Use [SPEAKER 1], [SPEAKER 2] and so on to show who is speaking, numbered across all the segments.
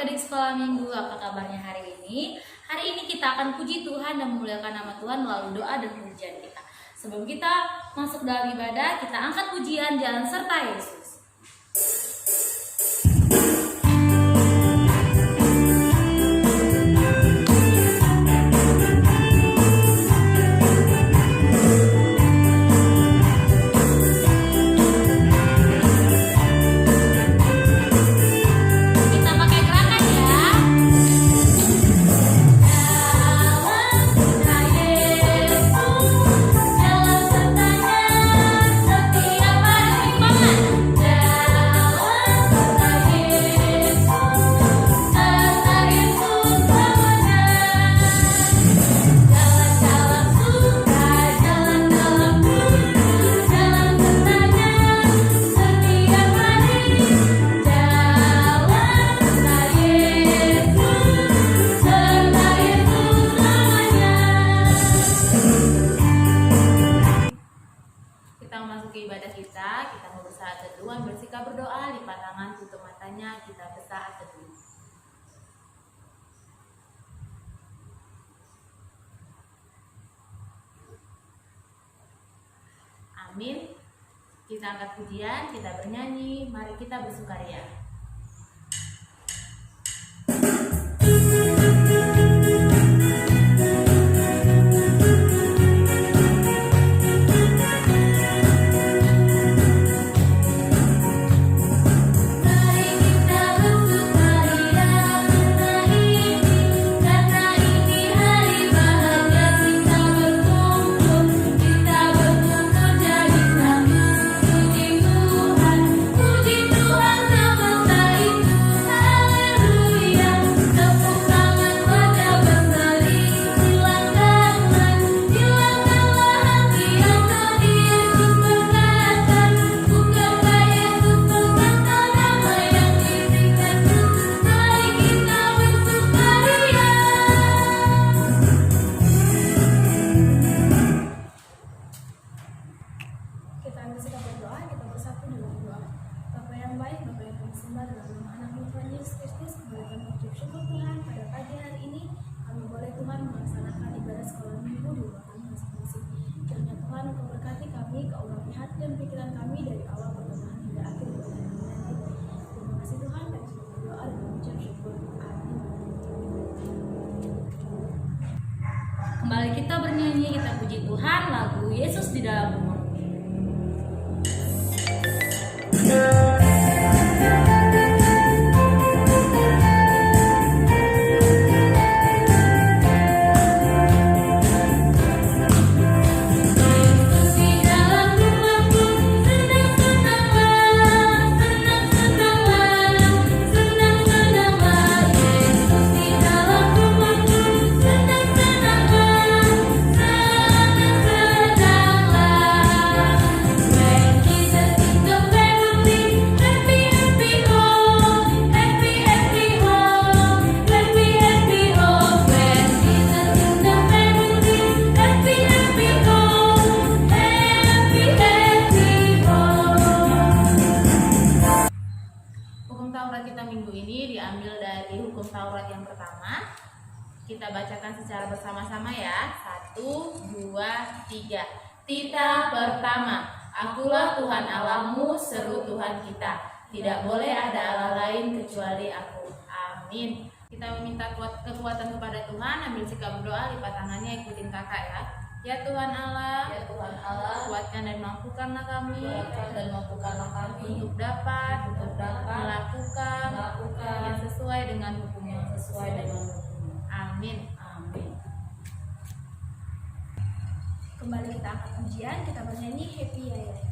[SPEAKER 1] adik-adik sekolah minggu, apa kabarnya hari ini? Hari ini kita akan puji Tuhan dan memuliakan nama Tuhan melalui doa dan pujian kita. Sebelum kita masuk dalam ibadah, kita angkat pujian Jalan Serta Yesus. Ibadah kita mau bersaat teduh, bersikap berdoa, lipat tangan, tutup matanya, kita bersaat teduh. Amin. Kita angkat pujian, kita bernyanyi, mari kita bersukaria. Dan pikiran kami dari awal pertemuan hingga akhir ibadah kami nanti. Terima kasih Tuhan, kami sudah berdoa dan mengucap syukur. Amin. Kembali kita bernyanyi, kita puji Tuhan, lagu Yesus di dalam rumah. Kita bacakan secara bersama-sama ya. 1, 2, 3. Titah pertama. Akulah Tuhan Allahmu, seru Tuhan kita. Tidak boleh ada Allah lain kecuali aku. Amin. Kita meminta kekuatan kepada Tuhan, ambil sikap berdoa, lipat tangannya, ikutin kakak ya. Ya Tuhan Allah, kuatkan dan mampukanlah kami, untuk dapat melakukan yang sesuai dengan hukum-Mu. Amin. Kembali kita angkat pujian, kita bernyanyi Happy Ya Ya.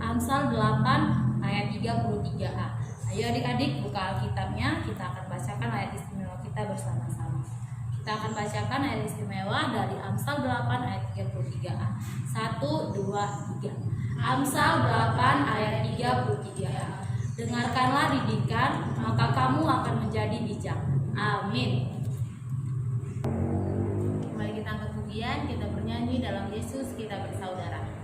[SPEAKER 2] Amsal 8 ayat 33a. Ayo adik-adik buka Alkitabnya, kita akan bacakan ayat istimewa kita bersama-sama. Kita akan bacakan ayat istimewa dari Amsal 8 ayat 33a. 1, 2, 3. Amsal 8 ayat 33a. Dengarkanlah didikan, maka kamu akan menjadi bijak. Amin.
[SPEAKER 1] Mari kita angkat pujian, kita bernyanyi dalam Yesus kita bersaudara.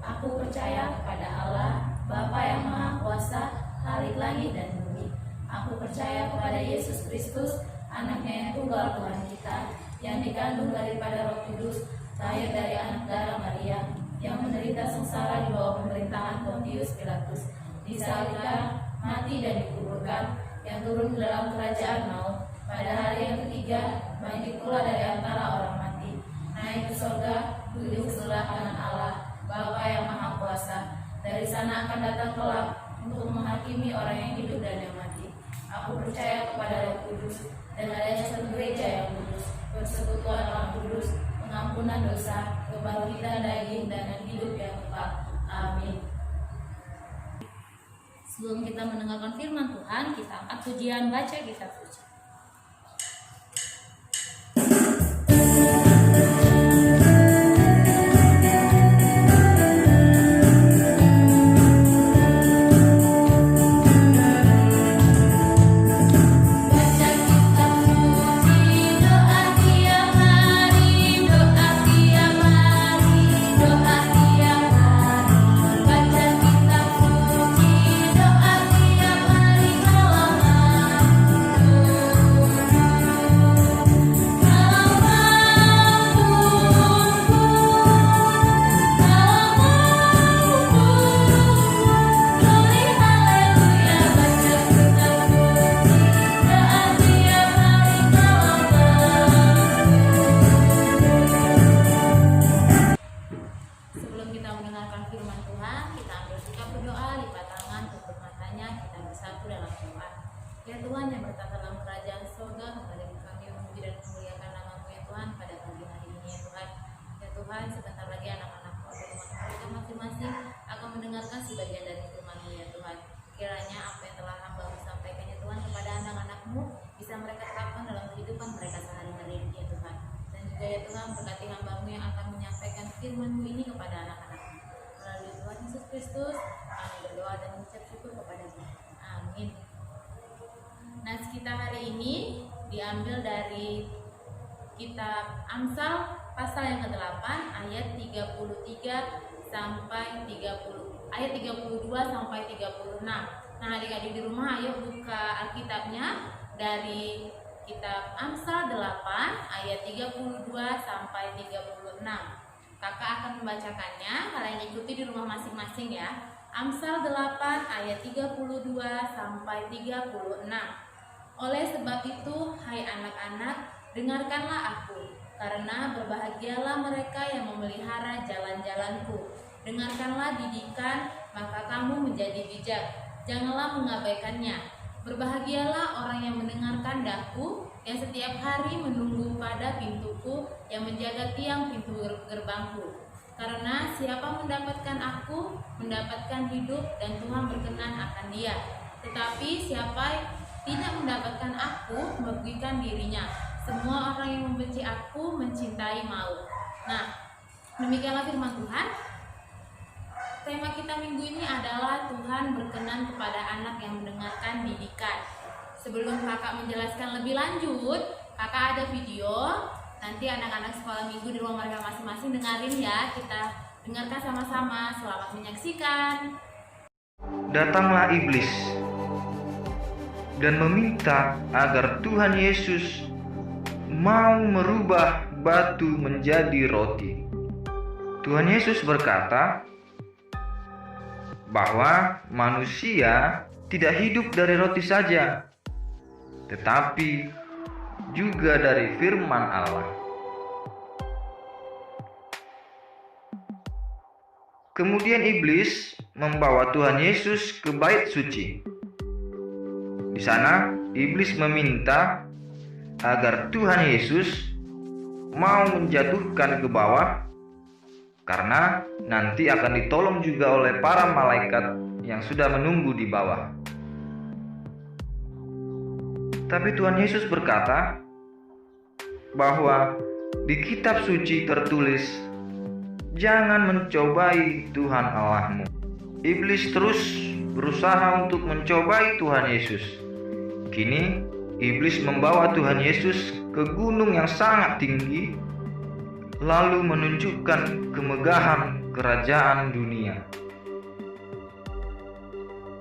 [SPEAKER 1] Aku percaya kepada Allah, Bapa yang Maha Kuasa, Khalik langit dan bumi. Aku percaya kepada Yesus Kristus, Anaknya yang tunggal Tuhan kita, yang dikandung daripada Roh Kudus, lahir dari anak darah Maria, yang menderita sengsara di bawah pemerintahan Pontius Pilatus, disalibkan, mati dan dikuburkan, yang turun ke dalam kerajaan maut, pada hari yang ketiga bangkit pula dari antara orang mati, naik ke surga, duduk sebelah kanan Allah, Bapa yang Maha Kuasa. Dari sana akan datang kelak untuk menghakimi orang yang hidup dan yang mati. Aku percaya kepada Roh Kudus dan adanya satu gereja yang kudus, persekutuan orang kudus, pengampunan dosa, kebangkitan daging dan yang hidup yang kekal. Amin.
[SPEAKER 2] Sebelum kita mendengarkan firman Tuhan, kita angkat pujian, baca kitab suci.
[SPEAKER 1] Ya Tuhan yang bertata dalam kerajaan surga, kembali kami memuji dan memuliakan nama-Mu ya Tuhan pada pagi hari ini ya Tuhan. Ya Tuhan, sebentar lagi anak-anak-Mu atau rumah mereka masing-masing akan mendengarkan sebagian dari firman-Mu ya Tuhan. Kiranya apa yang telah Hamba-Mu sampaikan ya Tuhan kepada anak-anak-Mu bisa mereka terapkan dalam kehidupan mereka sehari-hari ini ya Tuhan. Dan juga ya Tuhan, berkati Hamba-Mu yang akan menyampaikan firman-Mu ini kepada anak-anak-Mu. Melalui Tuhan Yesus Kristus, kami berdoa dan mengucap syukur kepada-Mu. Amin. Nah, kita hari ini diambil dari kitab Amsal pasal yang ke-8 ayat 33 sampai 30, ayat 32 sampai 36. Nah, adik-adik di rumah ayo buka Alkitabnya dari kitab Amsal 8 ayat 32 sampai 36. Kakak akan membacakannya, kalian ikuti di rumah masing-masing ya. Amsal 8 ayat 32 sampai 36. Oleh sebab itu, hai anak-anak, dengarkanlah aku, karena berbahagialah mereka yang memelihara jalan-jalanku. Dengarkanlah didikan, maka kamu menjadi bijak. Janganlah mengabaikannya. Berbahagialah orang yang mendengarkan daku, yang setiap hari menunggu pada pintuku, yang menjaga tiang pintu gerbangku. Karena siapa mendapatkan aku, mendapatkan hidup, dan Tuhan berkenan akan dia. Tetapi siapa tidak mendapatkan aku, merugikan dirinya. Semua orang yang membenci aku mencintai maut. Nah, demikianlah firman Tuhan. tema kita minggu ini adalah Tuhan berkenan kepada anak yang mendengarkan didikan. Sebelum kakak menjelaskan lebih lanjut, kakak ada video. Nanti anak-anak sekolah minggu di rumah mereka masing-masing dengerin ya. Kita dengarkan sama-sama. Selamat menyaksikan.
[SPEAKER 3] Datanglah iblis dan meminta agar Tuhan Yesus mau merubah batu menjadi roti. Tuhan Yesus berkata bahwa manusia tidak hidup dari roti saja, tetapi juga dari firman Allah. Kemudian iblis membawa Tuhan Yesus ke bait suci. Di sana, iblis meminta agar Tuhan Yesus mau menjatuhkan ke bawah, karena nanti akan ditolong juga oleh para malaikat yang sudah menunggu di bawah. Tapi Tuhan Yesus berkata bahwa di kitab suci tertulis, "Jangan mencobai Tuhan Allahmu." Iblis terus berusaha untuk mencobai Tuhan Yesus. Kini, iblis membawa Tuhan Yesus ke gunung yang sangat tinggi, lalu menunjukkan kemegahan kerajaan dunia.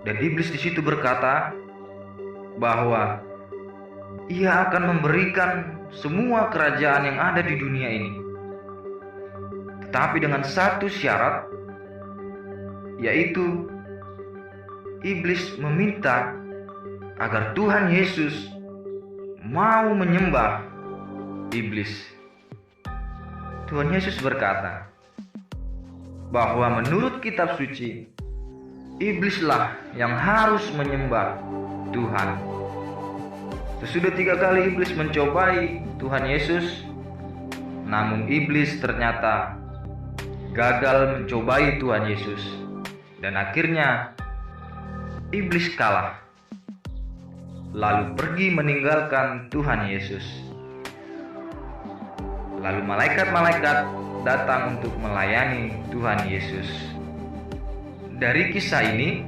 [SPEAKER 3] Dan iblis di situ berkata bahwa ia akan memberikan semua kerajaan yang ada di dunia ini, tetapi dengan satu syarat, yaitu iblis meminta agar Tuhan Yesus mau menyembah iblis. Tuhan Yesus berkata bahwa menurut kitab suci, iblislah yang harus menyembah Tuhan. Sesudah 3 kali iblis mencobai Tuhan Yesus, namun iblis ternyata gagal mencobai Tuhan Yesus, dan akhirnya iblis kalah, lalu pergi meninggalkan Tuhan Yesus. Lalu malaikat-malaikat datang untuk melayani Tuhan Yesus. Dari kisah ini,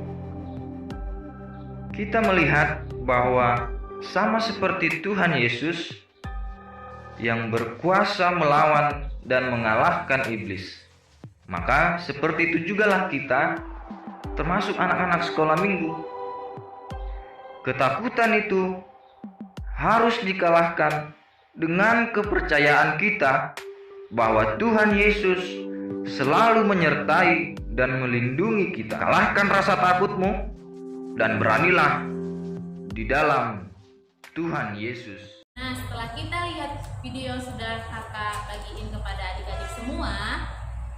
[SPEAKER 3] kita melihat bahwa sama seperti Tuhan Yesus yang berkuasa melawan dan mengalahkan iblis, maka seperti itu jugalah kita, termasuk anak-anak sekolah minggu. Ketakutan itu harus dikalahkan dengan kepercayaan kita bahwa Tuhan Yesus selalu menyertai dan melindungi kita. Kalahkan rasa takutmu dan beranilah di dalam Tuhan Yesus.
[SPEAKER 1] Nah, setelah kita lihat video sudah kakak bagiin kepada adik-adik semua,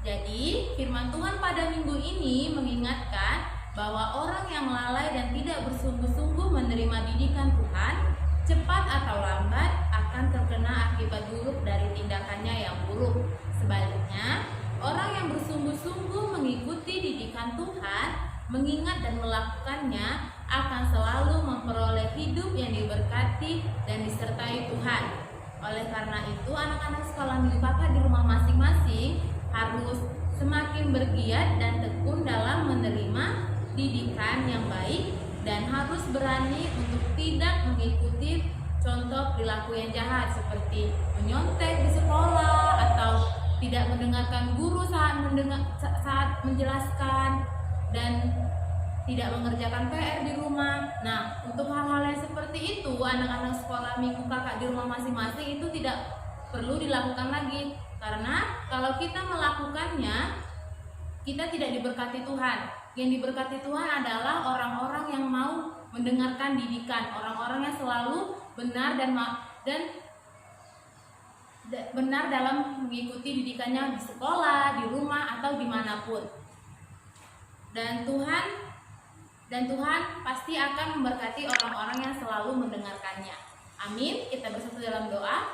[SPEAKER 1] jadi firman Tuhan pada minggu ini mengingatkan bahwa orang yang melalai dan tidak bersungguh-sungguh menerima didikan Tuhan, cepat atau lambat akan terkena akibat buruk dari tindakannya yang buruk. Sebaliknya, orang yang bersungguh-sungguh mengikuti didikan Tuhan, mengingat dan melakukannya, akan selalu memperoleh hidup yang diberkati dan disertai Tuhan. Oleh karena itu, anak-anak sekolah minggu kakak di rumah masing-masing harus semakin bergiat dan tekun dalam menerima didikan yang baik, dan harus berani untuk tidak mengikuti contoh perilaku yang jahat seperti menyontek di sekolah atau tidak mendengarkan guru saat menjelaskan dan tidak mengerjakan PR di rumah. Nah, untuk hal-hal yang seperti itu, anak-anak sekolah minggu kakak di rumah masing-masing itu tidak perlu dilakukan lagi, karena kalau kita melakukannya, kita tidak diberkati Tuhan. Yang diberkati Tuhan adalah orang-orang yang mau mendengarkan didikan, orang-orang yang selalu benar dan benar dalam mengikuti didikannya di sekolah, di rumah, atau dimanapun. Dan Tuhan pasti akan memberkati orang-orang yang selalu mendengarkannya. Amin. Kita bersatu dalam doa.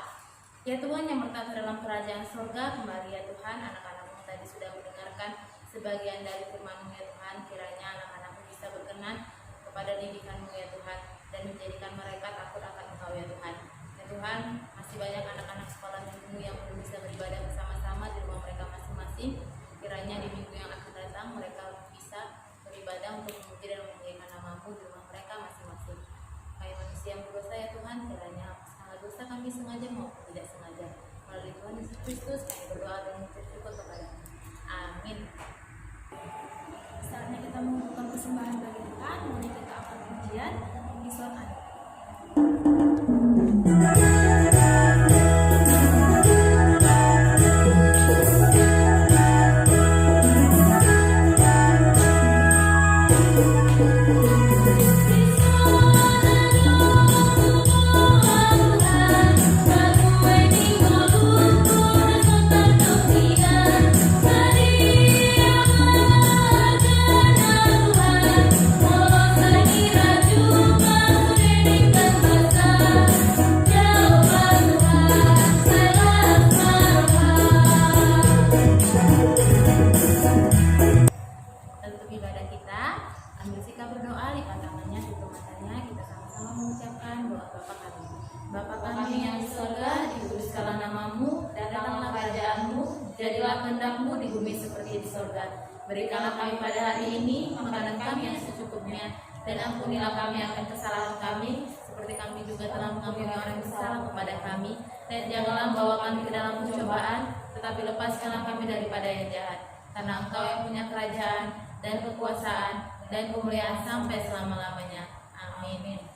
[SPEAKER 1] Ya Tuhan yang bertata dalam kerajaan surga, kembali ya Tuhan, anak-anakmu tadi sudah mendengarkan sebagian dari firman-Mu ya Tuhan. Kiranya anak-anakmu bisa berkenan kepada didikan-Mu ya Tuhan, dan menjadikan mereka takut akan Engkau ya Tuhan. Ya Tuhan, masih banyak anak-anak sekolah minggu yang belum bisa beribadah bersama-sama di rumah mereka masing-masing. Kiranya di minggu yang akan datang mereka Tuhan kiranya segala dosa kami sengaja maupun tidak sengaja. Melalui Tuhan Yesus Kristus kami berdoa dan mengucap syukur kepada-Mu. Amin.
[SPEAKER 2] Saatnya kita mengumpulkan persembahan bagi Tuhan. Mari kita akan pujian disoalkan.
[SPEAKER 1] Untuk ibadah kita, ambil sikap berdoa, lipat tangannya, tutup matanya, kita sama-sama mengucapkan doa Bapa kami. Bapa kami yang di surga, dikuduskanlah namamu, datanglah kerajaanmu, jadilah kehendak-Mu di bumi seperti di surga. Berikanlah kami pada hari ini makanan kami yang secukupnya, dan ampunilah kami akan kesalahan kami, seperti kami juga telah mengampuni orang yang bersalah kepada kami. Dan janganlah membawa kami ke dalam pencobaan, tetapi lepaskanlah kami daripada yang jahat. Karena Engkau yang punya kerajaan dan kekuasaan dan kemuliaan sampai selama-lamanya. Amin.